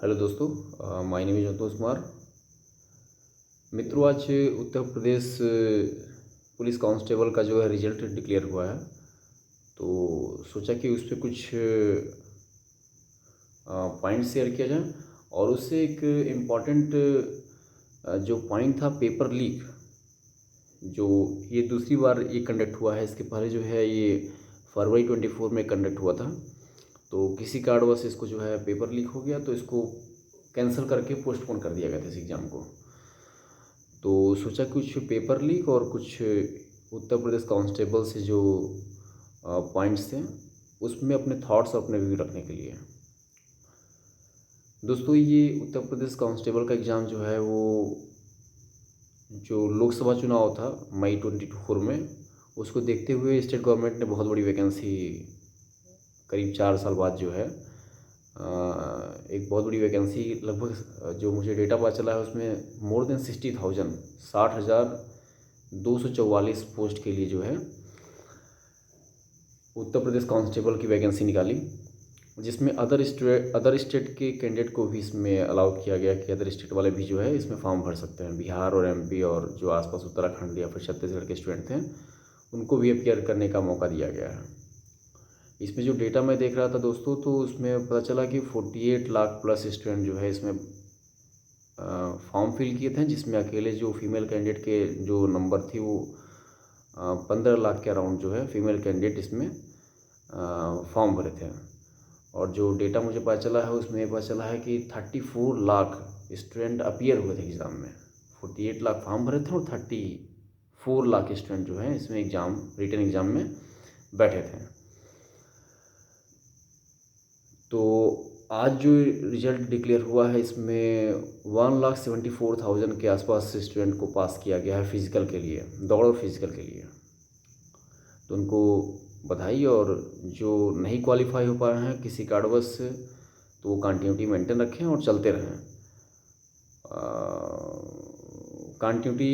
Hello दोस्तों, my name is Santosh Kumar. मित्रों, आज उत्तर प्रदेश पुलिस कांस्टेबल का जो है रिजल्ट डिक्लेयर हुआ है। तो सोचा कि उस पर कुछ पॉइंट शेयर किया जाए। और उससे एक इम्पॉर्टेंट जो पॉइंट था पेपर लीक, जो ये दूसरी बार ये कंडक्ट हुआ है। इसके पहले जो है ये फरवरी 24 में कंडक्ट हुआ था। तो किसी कारणवश इसको जो है पेपर लीक हो गया, तो इसको कैंसिल करके पोस्टपोन कर दिया गया था इस एग्ज़ाम को। तो सोचा कुछ पेपर लीक और कुछ उत्तर प्रदेश कांस्टेबल से जो पॉइंट्स थे उसमें अपने थॉट्स और अपने व्यू रखने के लिए। दोस्तों, ये उत्तर प्रदेश कांस्टेबल का एग्ज़ाम जो है वो जो लोकसभा चुनाव था मई 24 में, उसको देखते हुए स्टेट गवर्नमेंट ने बहुत बड़ी वैकेंसी करीब 4 साल बाद जो है एक बहुत बड़ी वैकेंसी, लगभग जो मुझे डेटा पता चला है उसमें मोर देन 60,000 60,244 पोस्ट के लिए जो है उत्तर प्रदेश कांस्टेबल की वैकेंसी निकाली, जिसमें अदर स्टेट के कैंडिडेट को भी इसमें अलाउ किया गया कि अदर स्टेट वाले भी जो है इसमें फॉर्म भर सकते हैं। बिहार और एमपी और जो आसपास उत्तराखंड या फिर छत्तीसगढ़ के स्टूडेंट थे उनको भी अपियर करने का मौका दिया गया है। इसमें जो डेटा मैं देख रहा था दोस्तों, तो उसमें पता चला कि 48 लाख प्लस स्टूडेंट जो है इसमें फॉर्म फिल किए थे, जिसमें अकेले जो फीमेल कैंडिडेट के जो नंबर थी वो 15 लाख के अराउंड जो है फीमेल कैंडिडेट इसमें फॉर्म भरे थे। और जो डेटा मुझे पता चला है उसमें पता चला है कि 34 लाख स्टूडेंट अपियर हुए थे एग्ज़ाम में। 48 लाख फॉर्म भरे थे और 34 लाख स्टूडेंट जो है इसमें रिटन एग्ज़ाम में बैठे थे। तो आज जो रिज़ल्ट डिक्लेयर हुआ है इसमें 1,74,000 के आसपास स्टूडेंट को पास किया गया है फिज़िकल के लिए, दौड़ और फिज़िकल के लिए। तो उनको बधाई। और जो नहीं क्वालिफाई हो पाए हैं किसी कारणवश से, तो वो कंटिन्यूटी मेंटेन रखें और चलते रहें। कंटिन्यूटी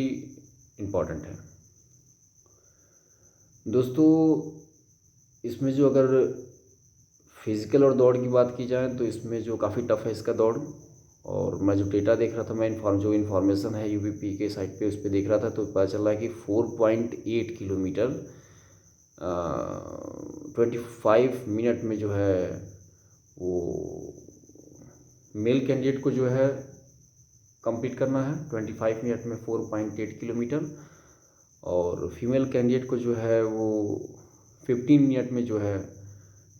इम्पॉर्टेंट है दोस्तों। इसमें जो अगर फिज़िकल और दौड़ की बात की जाए तो इसमें जो काफ़ी टफ है इसका दौड़। और मैं जो डेटा देख रहा था, मैं जो इन्फॉर्मेशन है यूपीपी के साइट पे उस पर देख रहा था, तो पता चल रहा है कि 4.8 किलोमीटर 25 मिनट में जो है वो मेल कैंडिडेट को जो है कंप्लीट करना है 25 मिनट में 4.8 किलोमीटर। और फीमेल कैंडिडेट को जो है वो 15 मिनट में जो है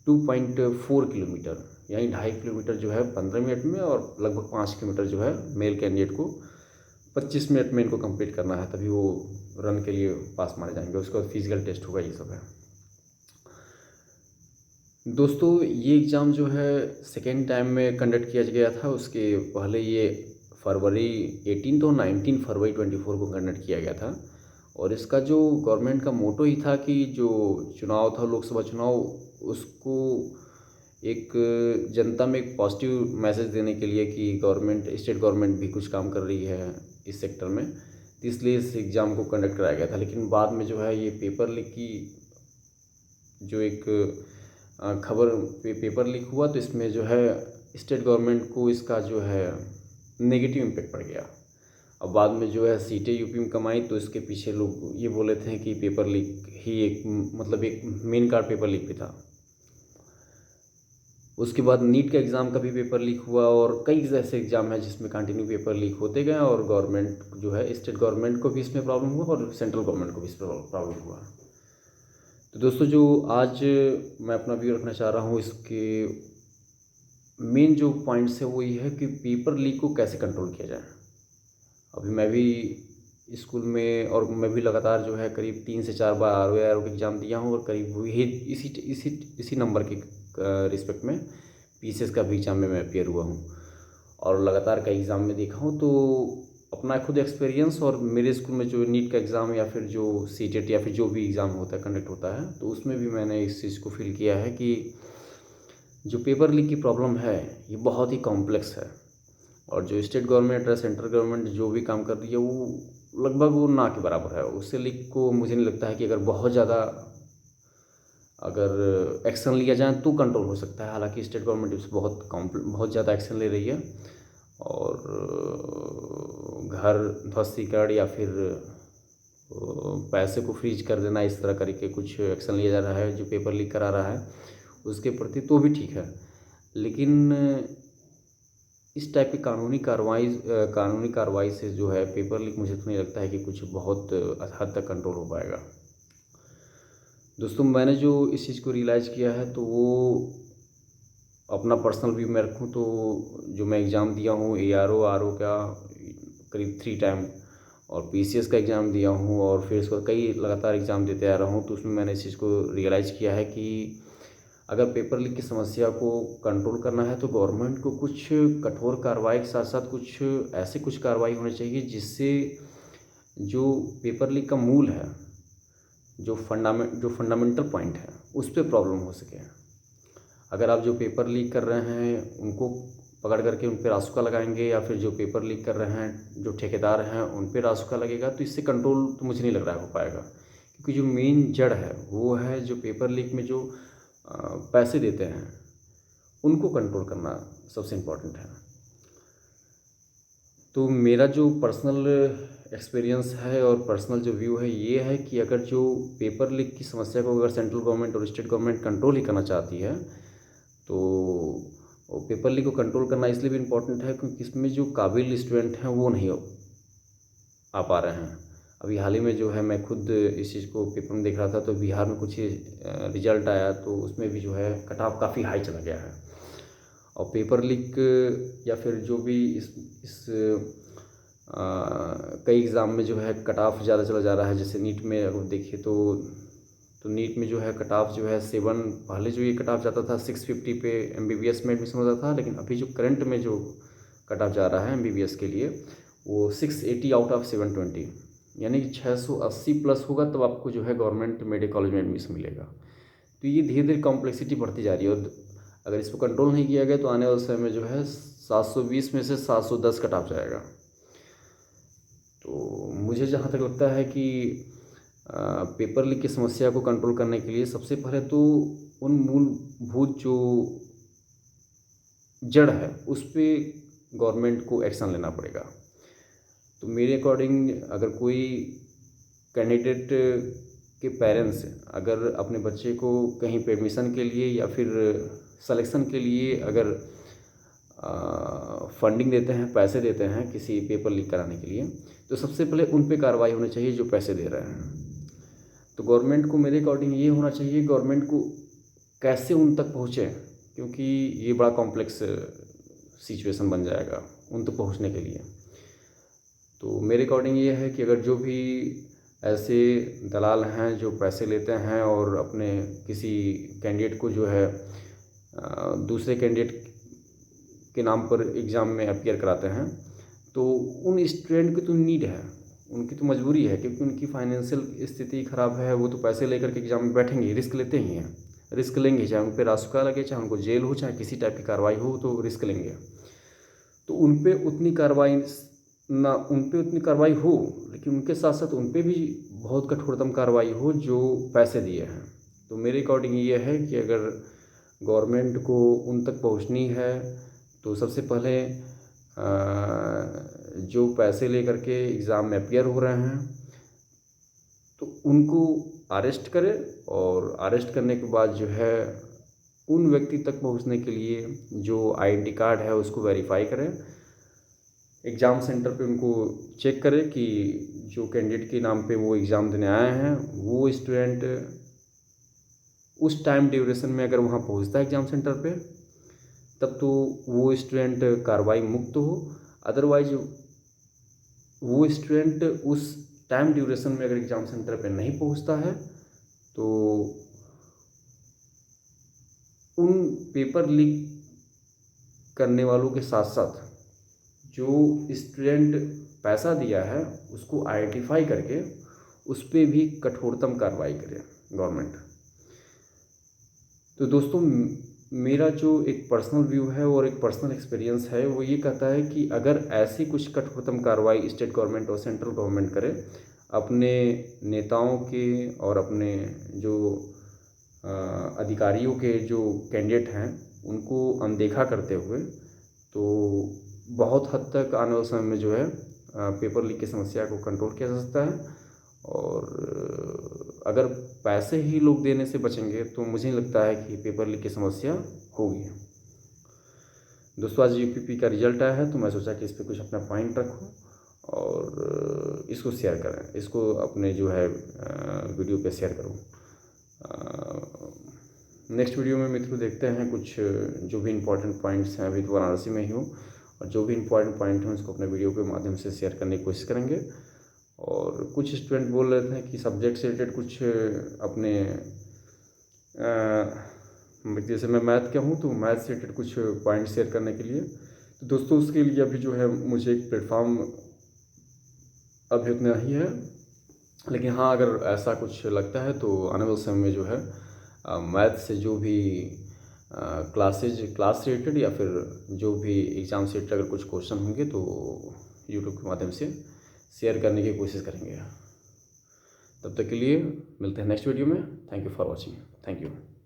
2.4 किलोमीटर, यानी 2.5 किलोमीटर जो है 15 मिनट में, और लगभग 5 किलोमीटर जो है मेल कैंडिडेट को 25 मिनट में इनको कंप्लीट करना है, तभी वो रन के लिए पास माने जाएंगे। उसके बाद फिजिकल टेस्ट होगा, ये सब है दोस्तों। ये एग्ज़ाम जो है सेकेंड टाइम में कंडक्ट किया गया था। उसके पहले ये फरवरी 18 और 19 फरवरी 24 को कंडक्ट किया गया था। और इसका जो गवर्नमेंट का मोटो ही था कि जो चुनाव था लोकसभा चुनाव, उसको एक जनता में एक पॉजिटिव मैसेज देने के लिए कि स्टेट गवर्नमेंट भी कुछ काम कर रही है इस सेक्टर में, तो इसलिए इस एग्ज़ाम को कंडक्ट कराया गया था। लेकिन बाद में जो है ये पेपर लीक की जो एक खबर पेपर लीक हुआ, तो इसमें जो है स्टेट गवर्नमेंट को इसका जो है नेगेटिव इम्पेक्ट पड़ गया। अब बाद में जो है सीटें यूपी में कमाई, तो इसके पीछे लोग ये बोले थे कि पेपर लीक ही एक एक मेन कार्ड पेपर लीक भी था। उसके बाद नीट का एग्ज़ाम का भी पेपर लीक हुआ, और कई ऐसे एग्ज़ाम हैं जिसमें कंटिन्यू पेपर लीक होते गए, और गवर्नमेंट जो है स्टेट गवर्नमेंट को भी इसमें प्रॉब्लम हुआ और सेंट्रल गवर्नमेंट को भी इसमें प्रॉब्लम हुआ। तो दोस्तों, जो आज मैं अपना व्यू रखना चाह रहा हूँ, इसके मेन जो पॉइंट्स है वो ये है कि पेपर लीक को कैसे कंट्रोल किया जाए। अभी मैं भी स्कूल में, और मैं भी लगातार जो है करीब 3 से 4 बार आर का एग्ज़ाम दिया हूँ, और करीब वही इसी नंबर के रिस्पेक्ट में पीसीएस का भी एग्ज़ाम में मैं अपियर हुआ हूँ, और लगातार का एग्ज़ाम में देखा हूँ। तो अपना खुद एक्सपीरियंस, और मेरे स्कूल में जो नीट का एग्ज़ाम या फिर जो सीटेट या फिर जो भी एग्ज़ाम होता है कंडक्ट होता है, तो उसमें भी मैंने इस चीज़ को फील किया है कि जो पेपर लीक की प्रॉब्लम है ये बहुत ही कॉम्प्लेक्स है। और जो स्टेट गवर्नमेंट है, सेंट्रल गवर्नमेंट जो भी काम कर रही है वो लगभग वो ना के बराबर है। उससे लीक को मुझे नहीं लगता है कि अगर बहुत ज़्यादा अगर एक्शन लिया जाए तो कंट्रोल हो सकता है। हालांकि स्टेट गवर्नमेंट इस बहुत ज़्यादा एक्शन ले रही है, और घर ध्वस्तीकरण या फिर पैसे को फ्रीज कर देना, इस तरह करके कुछ एक्शन लिया जा रहा है जो पेपर लीक करा रहा है उसके प्रति, तो भी ठीक है। लेकिन इस टाइप की कानूनी कार्रवाई से जो है पेपर लीक, मुझे तो नहीं लगता है कि कुछ बहुत हद तक कंट्रोल हो पाएगा। दोस्तों, मैंने जो इस चीज़ को रियलाइज़ किया है तो वो अपना पर्सनल व्यू में रखूँ तो जो मैं एग्ज़ाम दिया हूँ ARO RO का करीब 3 टाइम, और PCS का एग्ज़ाम दिया हूँ, और फिर उसके बाद कई लगातार एग्ज़ाम देते आ रहा हूँ, तो उसमें मैंने इस चीज़ को रियलाइज़ किया है कि अगर पेपर लीक की समस्या को कंट्रोल करना है तो गवर्नमेंट को कुछ कठोर कार्रवाई के साथ साथ कुछ कार्रवाई होनी चाहिए जिससे जो पेपर लीक का मूल है, जो फंडामेंटल पॉइंट है, उस पर प्रॉब्लम हो सके। अगर आप जो पेपर लीक कर रहे हैं उनको पकड़ करके उन पर रासुका लगाएंगे, या फिर जो पेपर लीक कर रहे हैं जो ठेकेदार हैं उन पर रासुका लगेगा, तो इससे कंट्रोल तो मुझे नहीं लग रहा है हो पाएगा। क्योंकि जो मेन जड़ है वो है जो पेपर लीक में जो पैसे देते हैं उनको कंट्रोल करना सबसे इम्पोर्टेंट है। तो मेरा जो पर्सनल एक्सपीरियंस है और पर्सनल जो व्यू है ये है कि अगर जो पेपर लीक की समस्या को अगर सेंट्रल गवर्नमेंट और स्टेट गवर्नमेंट कंट्रोल ही करना चाहती है तो पेपर लीक को कंट्रोल करना इसलिए भी इम्पोर्टेंट है क्योंकि इसमें जो काबिल स्टूडेंट हैं वो नहीं आ पा रहे हैं। अभी हाल ही में जो है मैं खुद इस चीज़ को पेपर में देख रहा था, तो बिहार में कुछ रिजल्ट आया तो उसमें भी जो है कट ऑफ काफ़ी हाई चला गया है। और पेपर लीक या फिर जो भी इस कई एग्ज़ाम में जो है कट ऑफ ज़्यादा चला जा रहा है। जैसे नीट में अगर देखिए तो नीट में जो है कट ऑफ जो है 7, पहले जो ये कट ऑफ जाता था 650 पे MBBS में एडमिशन होता था, लेकिन अभी जो करंट में जो कट ऑफ जा रहा है MBBS के लिए वो 680 आउट ऑफ 720, यानी कि 680 प्लस होगा तब आपको जो है गवर्नमेंट मेडिकल कॉलेज में एडमिशन मिलेगा। तो ये धीरे धीरे कॉम्प्लेक्सिटी बढ़ती जा रही है, और अगर इसको कंट्रोल नहीं किया गया तो आने वाले समय में जो है 720 में से 710 कट ऑफ जाएगा। तो मुझे जहाँ तक लगता है कि पेपर लीक की समस्या को कंट्रोल करने के लिए सबसे पहले तो उन मूलभूत जो जड़ है उस पर गवर्नमेंट को एक्शन लेना पड़ेगा। तो मेरे अकॉर्डिंग अगर कोई कैंडिडेट के पेरेंट्स अगर अपने बच्चे को कहीं पे एडमिशन के लिए या फिर सिलेक्शन के लिए अगर फंडिंग देते हैं, पैसे देते हैं किसी पेपर लीक कराने के लिए, तो सबसे पहले उन पे कार्रवाई होनी चाहिए जो पैसे दे रहे हैं। तो गवर्नमेंट को मेरे अकॉर्डिंग ये होना चाहिए, गवर्नमेंट को कैसे उन तक पहुँचे, क्योंकि ये बड़ा कॉम्प्लेक्स सिचुएशन बन जाएगा उन तक पहुँचने के लिए। तो मेरे अकॉर्डिंग ये है कि अगर जो भी ऐसे दलाल हैं जो पैसे लेते हैं और अपने किसी कैंडिडेट को जो है दूसरे कैंडिडेट के नाम पर एग्ज़ाम में अपीयर कराते हैं, तो उन स्टूडेंट की तो नीड है, उनकी तो मजबूरी है, क्योंकि उनकी फाइनेंशियल स्थिति ख़राब है। वो तो पैसे लेकर के एग्ज़ाम में बैठेंगे, रिस्क लेते ही हैं, रिस्क लेंगे, चाहे उन पर रासुका लगे, चाहे उनको जेल हो, चाहे किसी टाइप की कार्रवाई हो, तो रिस्क लेंगे। तो उन पर उतनी कार्रवाई हो, लेकिन उनके साथ साथ उन पर भी बहुत कठोरतम कार्रवाई हो जो पैसे दिए हैं। तो मेरे अकॉर्डिंग ये है कि अगर गवर्नमेंट को उन तक पहुंचनी है तो सबसे पहले जो पैसे लेकर के एग्ज़ाम में अपीयर हो रहे हैं तो उनको अरेस्ट करे, और अरेस्ट करने के बाद जो है उन व्यक्ति तक पहुंचने के लिए जो आइडेंटिटी कार्ड है उसको वेरीफाई करें, एग्ज़ाम सेंटर पे उनको चेक करें कि जो कैंडिडेट के नाम पे वो एग्ज़ाम देने आए हैं वो स्टूडेंट उस टाइम ड्यूरेशन में अगर वहाँ पहुँचता है एग्ज़ाम सेंटर पे तब तो वो स्टूडेंट कार्रवाई मुक्त हो। अदरवाइज वो स्टूडेंट उस टाइम ड्यूरेशन में अगर एग्ज़ाम सेंटर पे नहीं पहुँचता है तो उन पेपर लीक करने वालों के साथ साथ जो स्टूडेंट पैसा दिया है उसको आइडेंटिफाई करके उस पर भी कठोरतम कार्रवाई करे गवर्नमेंट। तो दोस्तों, मेरा जो एक पर्सनल व्यू है और एक पर्सनल एक्सपीरियंस है वो ये कहता है कि अगर ऐसी कुछ कठोरतम कार्रवाई स्टेट गवर्नमेंट और सेंट्रल गवर्नमेंट करे अपने नेताओं के और अपने जो अधिकारियों के जो कैंडिडेट हैं उनको अनदेखा करते हुए तो बहुत हद तक आने वाले समय में जो है पेपर लीक की समस्या को कंट्रोल किया जा सकता है। और अगर पैसे ही लोग देने से बचेंगे तो मुझे नहीं लगता है कि पेपर लीक की समस्या होगी। दोस्तों, आज यूपीपी का रिजल्ट आया है तो मैं सोचा कि इस पर कुछ अपना पॉइंट रखूं और इसको शेयर करें, इसको अपने जो है वीडियो पे शेयर करूं। नेक्स्ट वीडियो में मित्रों देखते हैं कुछ जो भी इम्पोर्टेंट पॉइंट्स हैं, अभी तो वाराणसी में ही हूँ, और जो भी इम्पोर्टेंट पॉइंट हैं उसको अपने वीडियो के माध्यम से शेयर करने की कोशिश करेंगे। और कुछ स्टूडेंट बोल रहे थे कि सब्जेक्ट से रिलेटेड कुछ अपने जैसे मैं मैथ का हूँ तो मैथ से रिलेटेड कुछ पॉइंट शेयर करने के लिए, तो दोस्तों उसके लिए अभी जो है मुझे एक प्लेटफॉर्म अभी उतना ही है। लेकिन हाँ, अगर ऐसा कुछ लगता है तो आने वाले समय में जो है मैथ से जो भी क्लास से रिलेटेड या फिर जो भी एग्ज़ाम से रिलेटेड अगर कुछ क्वेश्चन होंगे तो यूट्यूब के माध्यम से शेयर करने की कोशिश करेंगे। तब तक के लिए मिलते हैं नेक्स्ट वीडियो में। Thank you for watching. Thank you.